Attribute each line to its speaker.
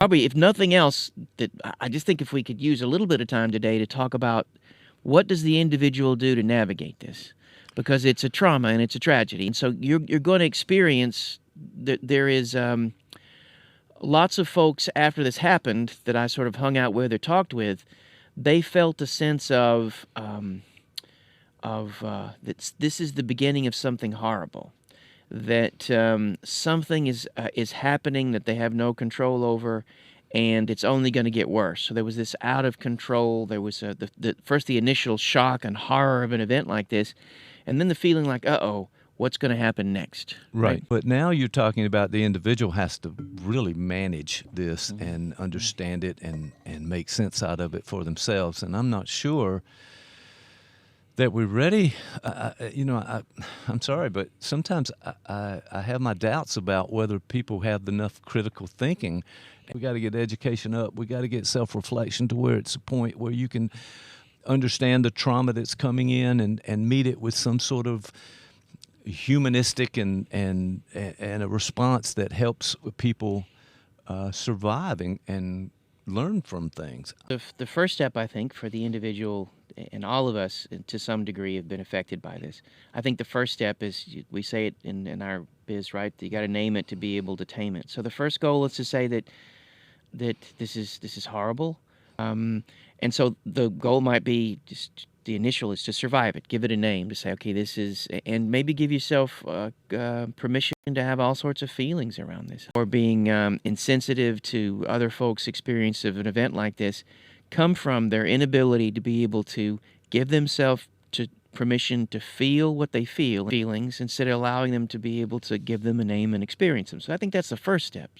Speaker 1: Probably, if nothing else, that I just think if we could use a little bit of time today to talk about what does the individual do to navigate this, because it's a trauma and it's a tragedy, and so you're going to experience that there is lots of folks after this happened that I sort of hung out with or talked with. They felt a sense of that this is the beginning of something horrible, that something is happening that they have no control over, and it's only going to get worse. So there was this out of control. There was first the initial shock and horror of an event like this, and then the feeling like, uh-oh, what's going to happen next?
Speaker 2: Right. But now you're talking about the individual has to really manage this
Speaker 1: Mm-hmm.
Speaker 2: and understand it and make sense out of it for themselves. And I'm not sure that we're ready. I'm sorry, but sometimes I have my doubts about whether people have enough critical thinking. We got to get education up. We got to get self-reflection to where it's a point where you can understand the trauma that's coming in and meet it with some sort of humanistic and a response that helps people survive and learn from things.
Speaker 1: The first step, I think, for the individual, and all of us to some degree have been affected by this. I think the first step is, we say it in our biz, right? You got to name it to be able to tame it. So the first goal is to say that this is horrible, and so the goal might be just the initial is to survive it. Give it a name, to say, okay, this is, and maybe give yourself permission to have all sorts of feelings around this, or being insensitive to other folks' experience of an event like this, come from their inability to be able to give themselves to permission to feel what they feel, feelings, instead of allowing them to be able to give them a name and experience them. So I think that's the first step.